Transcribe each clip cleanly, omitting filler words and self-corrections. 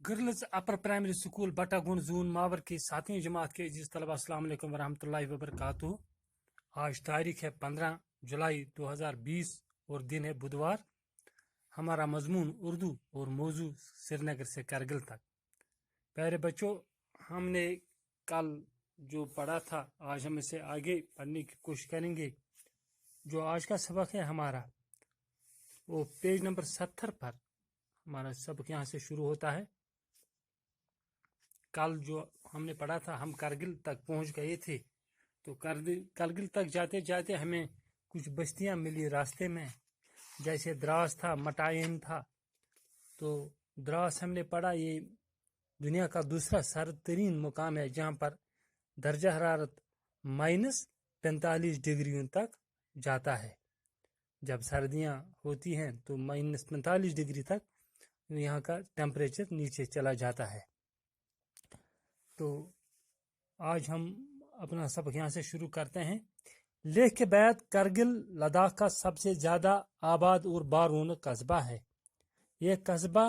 Girls upper primary school बटागुन जून मावर की 7वीं जमात के अजीज तलबा अस्सलाम वालेकुम वरहमतुल्लाहि वबरकातुहू। आज तारीख है 15 जुलाई 2020 और दिन है बुधवार। हमारा मजमून उर्दू और मौजू श्रीनगर से करगिल तक। प्यारे बच्चों, हमने कल जो पढ़ा था आज हम इसे आगे पढ़ने की कोशिश करेंगे। जो आज का सबक है हमारा वो पेज नंबर 70 पर हमारा सबक यहाँ से शुरू होता है। कल जो हमने पढ़ा था हम करगिल तक पहुंच गए थे। तो करगिल तक जाते जाते हमें कुछ बस्तियां मिली रास्ते में, जैसे द्रास था, मटायन था। तो द्रास हमने पढ़ा, ये दुनिया का दूसरा सर्द तरीन मुकाम है जहाँ पर दर्जा हरारत -45 डिग्रियों तक जाता है। जब सर्दियाँ होती हैं तो -45 डिग्री तक यहाँ का टेम्परेचर नीचे चला जाता है। तो आज हम अपना सबक यहाँ से शुरू करते हैं। लेह के बाद करगिल लद्दाख का सबसे ज़्यादा आबाद और बारौनक कस्बा है। यह कस्बा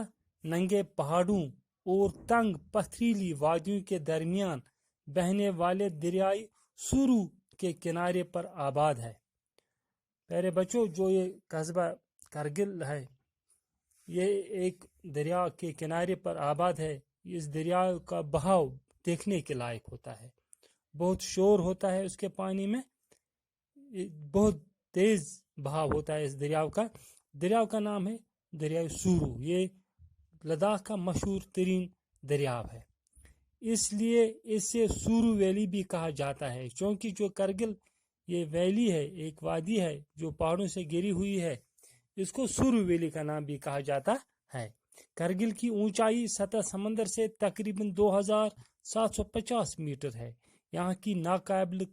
नंगे पहाड़ों और तंग पथरीली वादियों के दरमियान बहने वाले दरियाई सुरू के किनारे पर आबाद है। प्यारे बच्चों, जो ये कस्बा करगिल है ये एक दरिया के किनारे पर आबाद है। इस दरिया का बहाव देखने के लायक होता है, बहुत शोर होता है उसके पानी में, बहुत तेज बहाव होता है इस दरियाव का नाम है दरिया सुरू। ये लद्दाख का मशहूर तरीन दरियाव है, इसलिए इसे सुरू वैली भी कहा जाता है। क्योंकि जो करगिल ये वैली है, एक वादी है जो पहाड़ों से घिरी हुई है, इसको सुरू वैली का नाम भी कहा जाता है। करगिल की ऊंचाई सतह समंदर से तकरीबन 2750 मीटर है। यहाँ की नाकाबिल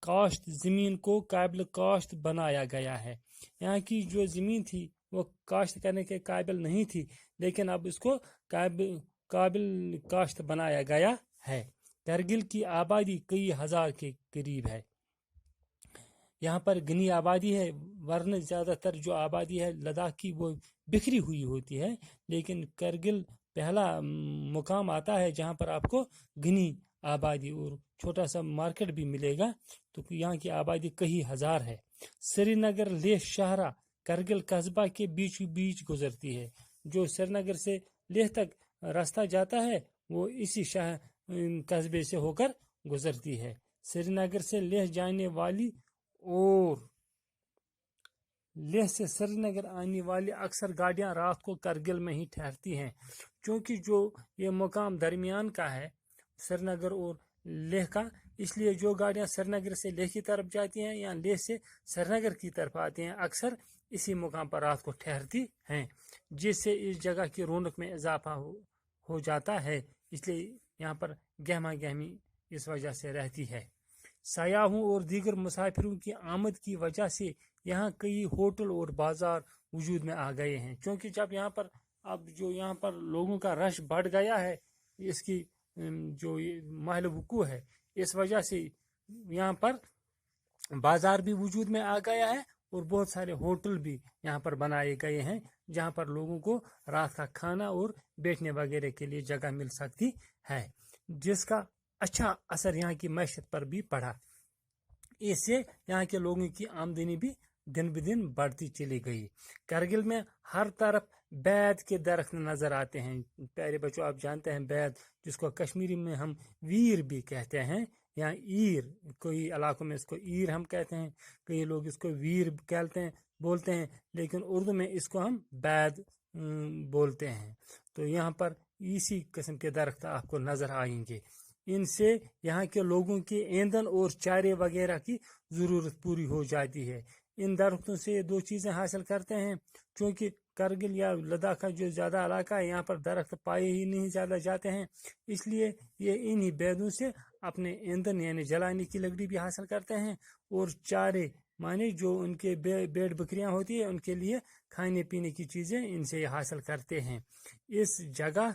काश्त ज़मीन को काबिल काश्त बनाया गया है। यहाँ की जो ज़मीन थी वो काश्त करने के काबिल नहीं थी, लेकिन अब इसको काबिल काश्त बनाया गया है। करगिल की आबादी कई हजार के करीब है। यहाँ पर घनी आबादी है, वरना ज़्यादातर जो आबादी है लद्दाख की वो बिखरी हुई होती है, लेकिन करगिल पहला मुकाम आता है जहाँ पर आपको घनी आबादी और छोटा सा मार्केट भी मिलेगा। तो यहाँ की आबादी कई हजार है। श्रीनगर लेह शाहरा करगिल कस्बा के बीच बीच गुजरती है। जो श्रीनगर से लेह तक रास्ता जाता है वो इसी कस्बे से होकर गुजरती है। श्रीनगर से लेह जाने वाली और लेह से श्रीनगर आने वाली अक्सर गाड़ियां रात को करगिल में ही ठहरती हैं। क्योंकि जो ये मुकाम दरमियान का है श्रीनगर और लेह का, इसलिए जो गाड़ियां श्रीनगर से लेह की तरफ जाती हैं या लेह से श्रीनगर की तरफ आती हैं अक्सर इसी मुकाम पर रात को ठहरती हैं, जिससे इस जगह की रौनक में इजाफा हो जाता है। इसलिए यहाँ पर गहमा गहमी इस वजह से रहती है। सयाहों और दीगर मुसाफिरों की आमद की वजह से यहाँ कई होटल और बाजार वजूद में आ गए हैं। क्योंकि जब यहाँ पर लोगों का रश बढ़ गया है, इसकी जो महल वकूअ है, इस वजह से यहाँ पर बाजार भी वजूद में आ गया है और बहुत सारे होटल भी यहाँ पर बनाए गए हैं जहाँ पर लोगों को रात का खाना और बैठने वगैरह के लिए जगह मिल सकती है, जिसका अच्छा असर यहाँ की मैशत पर भी पड़ा। इससे यहाँ के लोगों की आमदनी भी दिन ब दिन बढ़ती चली गई। करगिल में हर तरफ बैद के दरख्त नजर आते हैं। प्यारे बच्चों, आप जानते हैं बैद, जिसको कश्मीरी में हम वीर भी कहते हैं, या ईर, कोई इलाकों में इसको ईर हम कहते हैं, कई लोग इसको वीर बोलते हैं, लेकिन उर्दू में इसको हम बैद बोलते हैं। तो यहाँ पर इसी किस्म के दरख्त आपको नजर आएंगे। इनसे यहाँ के लोगों की ईंधन और चारे वगैरह की ज़रूरत पूरी हो जाती है। इन दरख्तों से दो चीज़ें हासिल करते हैं। क्योंकि करगिल या लद्दाख का जो ज़्यादा इलाका है यहाँ पर दरख्त पाए ही नहीं ज़्यादा जाते हैं, इसलिए ये इन्हीं बेदों से अपने ईंधन यानी जलाने की लकड़ी भी हासिल करते हैं, और चारे माने जो उनके भेड़ बकरियाँ होती है उनके लिए खाने पीने की चीज़ें इनसे हासिल करते हैं। इस जगह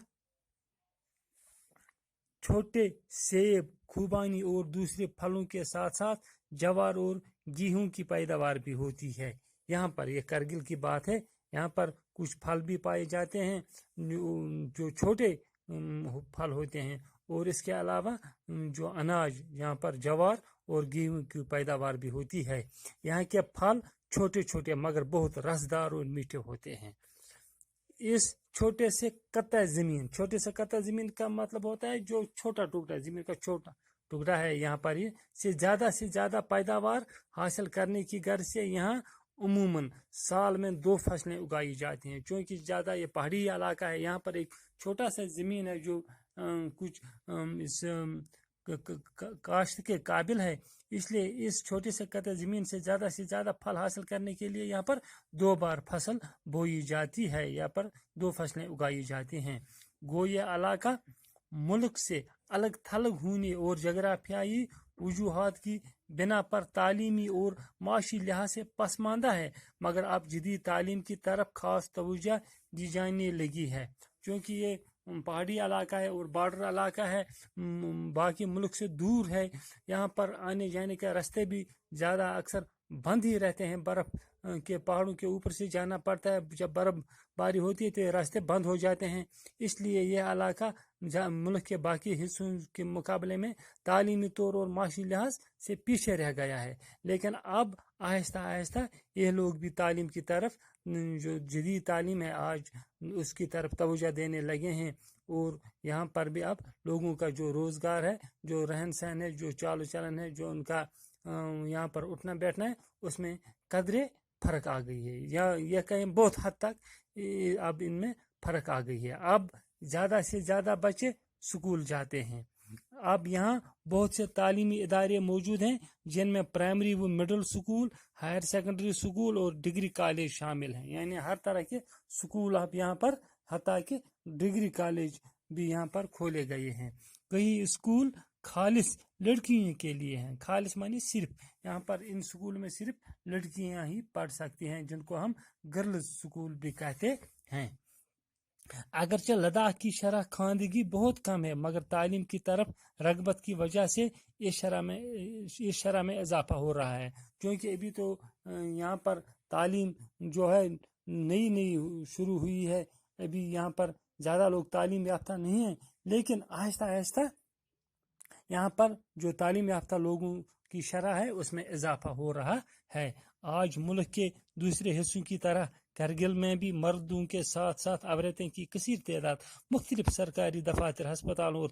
छोटे सेब, खुबानी और दूसरे फलों के साथ साथ जवार और गेहूं की पैदावार भी होती है। यहाँ पर यह करगिल की बात है, यहाँ पर कुछ फल भी पाए जाते हैं जो छोटे फल होते हैं, और इसके अलावा जो अनाज यहाँ पर ज्वार और गेहूं की पैदावार भी होती है। यहाँ के फल छोटे छोटे मगर बहुत रसदार और मीठे होते हैं। इस छोटे से कतः ज़मीन का मतलब होता है जो छोटा टुकड़ा, ज़मीन का छोटा टुकड़ा है, यहाँ पर ये से ज़्यादा पैदावार हासिल करने की गर्ज से यहाँ उमूमन साल में 2 फसलें उगाई जाती हैं। क्योंकि ज़्यादा ये पहाड़ी इलाका है, यहाँ पर एक छोटा सा ज़मीन है जो कुछ इस काश्त के काबिल है, इसलिए इस छोटे से कतः ज़मीन से ज़्यादा फल हासिल करने के लिए यहाँ पर 2 बार फसल बोई जाती है, यहाँ पर 2 फसलें उगाई जाती हैं। गो ये इलाका मुल्क से अलग थलग होने और जगराफियाई वजूहात की बिना पर तालीमी और माशी लिहाज से पसमानदा है, मगर अब जदीद तालीम की तरफ खास तवज्जो दी जाने लगी है। क्योंकि ये पहाड़ी इलाका है और बॉर्डर इलाका है, बाकी मुल्क से दूर है, यहाँ पर आने जाने के रास्ते भी ज़्यादा अक्सर बंद ही रहते हैं, बर्फ़ के पहाड़ों के ऊपर से जाना पड़ता है, जब बर्फबारी होती है तो ये रास्ते बंद हो जाते हैं। इसलिए यह इलाका मुल्क के बाकी हिस्सों के मुकाबले में तालीमी तौर और माशी लिहाज से पीछे रह गया है। लेकिन अब आहिस्ता आहिस्ता ये लोग भी तालीम की तरफ, जो जदीद तालीम है आज, उसकी तरफ तवज्जो देने लगे हैं, और यहाँ पर भी अब लोगों का जो रोज़गार है, जो रहन सहन है, जो चाल चलन है, जो उनका यहाँ पर उठना बैठना है, उसमें कदरे फ़र्क आ गई है, या यह कहीं बहुत हद तक अब इनमें फ़र्क आ गई है। अब ज़्यादा से ज़्यादा बच्चे स्कूल जाते हैं। अब यहाँ बहुत से तालीमी इदारे मौजूद हैं जिनमें प्राइमरी व middle school, higher secondary school और डिग्री कॉलेज शामिल हैं। यानी हर तरह के स्कूल अब यहाँ पर, हत्ता कि डिग्री कॉलेज भी यहाँ पर खोले गए हैं। कई स्कूल खालिस लड़कियों के लिए हैं, खालिस मानी सिर्फ, यहाँ पर इन स्कूल में सिर्फ लड़कियाँ ही पढ़ सकती हैं, जिनको हम गर्ल्स स्कूल भी कहते हैं। अगरचे लद्दाख की शरह खानदगी बहुत कम है, मगर तालीम की तरफ रगबत की वजह से इस शरह में इजाफा हो रहा है। क्योंकि अभी तो यहाँ पर तालीम जो है नई शुरू हुई है, अभी यहाँ पर ज़्यादा लोग तालीम याफ्ता नहीं हैं, लेकिन आहिस्ता आहिस्ता यहाँ पर जो तालीम याफ्ता लोगों की शरह है उसमें इजाफा हो रहा है। आज मुल्क के दूसरे हिस्सों की तरह करगिल में भी मर्दों के साथ साथ औरतें की कसीर तादाद मुख्तलिफ सरकारी दफातर, हस्पतालों और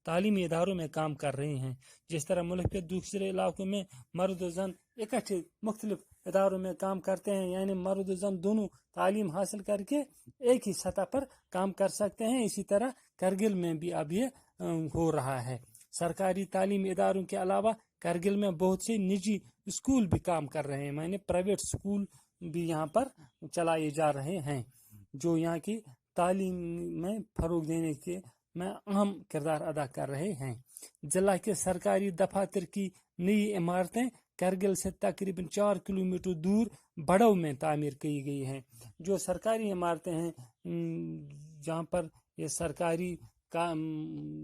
तालीमी इदारों में काम कर रहे हैं। जिस तरह मुल्क के दूसरे इलाकों में मर्द और जन इकट्ठे मुख्तलिफ इदारों में काम करते हैं, यानी मर्द और जन दोनों तालीम हासिल करके एक ही सतह पर काम कर सकते हैं, इसी तरह करगिल में भी अब ये हो रहा है। सरकारी तालीमी इदारों के अलावा करगिल में बहुत से निजी स्कूल भी काम कर रहे हैं, माने प्राइवेट स्कूल भी यहाँ पर चलाए जा रहे हैं, जो यहाँ की तालीम में फ़रोग देने के में अहम किरदार अदा कर रहे हैं। जिला के सरकारी दफातर की नई इमारतें करगिल से तकरीबन 4 किलोमीटर दूर बड़ौ में तामीर की गई हैं। जो सरकारी इमारतें हैं, जहाँ पर ये सरकारी का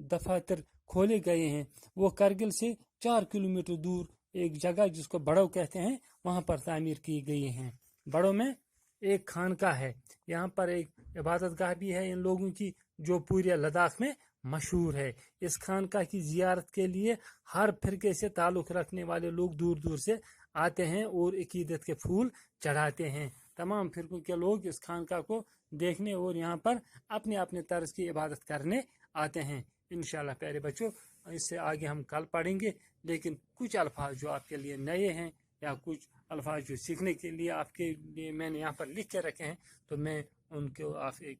दफातर खोले गए हैं, वो करगिल से 4 किलोमीटर दूर एक जगह जिसको बड़ौ कहते हैं, वहाँ पर तामीर की गई हैं। बड़ौ में एक खानका है, यहाँ पर एक इबादत गाह भी है इन लोगों की, जो पूरे लद्दाख में मशहूर है। इस खानका की जियारत के लिए हर फिरके से ताल्लुक़ रखने वाले लोग दूर दूर से आते हैं और अकीदत के फूल चढ़ाते हैं। तमाम फिरकों के लोग इस खानका को देखने और यहाँ पर अपने अपने तर्ज की इबादत करने आते हैं। इंशाअल्लाह प्यारे बच्चों, इससे आगे हम कल पढ़ेंगे, लेकिन कुछ अल्फाज जो आपके लिए नए हैं या कुछ अल्फाज जो सीखने के लिए आपके लिए मैंने यहाँ पर लिख के रखे हैं, तो मैं उनको आप एक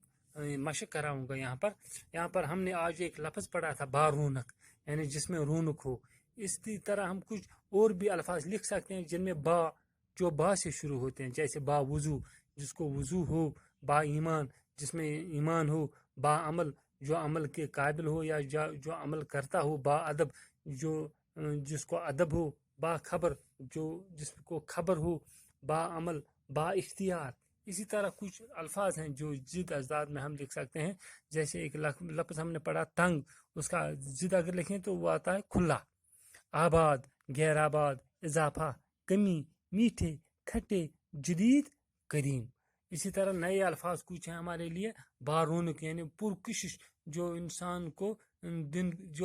मशक कराऊंगा। यहाँ पर हमने आज एक लफ्ज़ पढ़ा था बारूनक, यानी जिसमें रूनक हो। इसी तरह हम कुछ और भी अल्फाज लिख सकते हैं जिनमें जो बा से शुरू होते हैं, जैसे बा वज़ू, जिसको वज़ू हो, बा ईमान, जिसमें ईमान हो, बा अमल, जो अमल के काबिल हो या जो अमल करता हो, बा अदब, जिसको अदब हो, बा खबर, जिसको खबर हो, बा अमल, बा इख्तियार। इसी तरह कुछ अल्फाज हैं जो जिद अज़दाद में हम लिख सकते हैं। जैसे एक लफ्ज़ हमने पढ़ा तंग, उसका जिद अगर लिखें तो वो आता है खुला। आबाद, गैर आबाद, इजाफा, कमी, मीठे, खट्टे, जदीद, करीम। اسی طرح نئے الفاظ کچھ ہیں ہمارے لیے، بارونق یعنی پرکشش، جو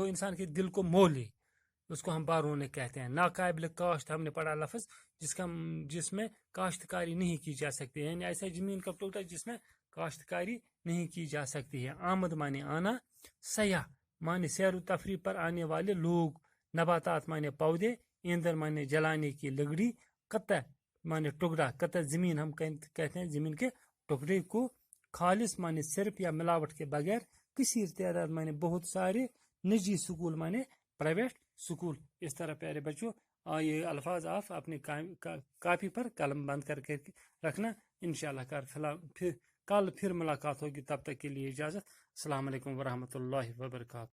انسان کے دل کو مو لے، اس کو ہم بارونق کہتے ہیں۔ ناقابل کاشت ہم نے پڑھا لفظ، جس میں کاشتکاری نہیں کی جا سکتی، یعنی ایسا زمین کا ٹکڑا جس میں کاشتکاری نہیں کی جا سکتی ہے۔ آمد مانے آنا، سیاح مانے سیر و تفریح پر آنے والے لوگ، نباتات مانے پودے، ایندھن مانے جلانے کی لکڑی، قطع مانے ٹکڑا، قطع زمین ہم کہتے ہیں زمین کے ٹکڑے کو، خالص مانے صرف یا ملاوٹ کے بغیر، کثیر تعداد مانے بہت سارے، نجی سکول مانے پرائیویٹ سکول۔ اس طرح پیارے بچوں یہ الفاظ آپ اپنی کاپی پر قلم بند کر کے رکھنا، انشاءاللہ کل پھر ملاقات ہوگی، تب تک کے لیے اجازت۔ السلام علیکم ورحمۃ اللہ وبرکاتہ۔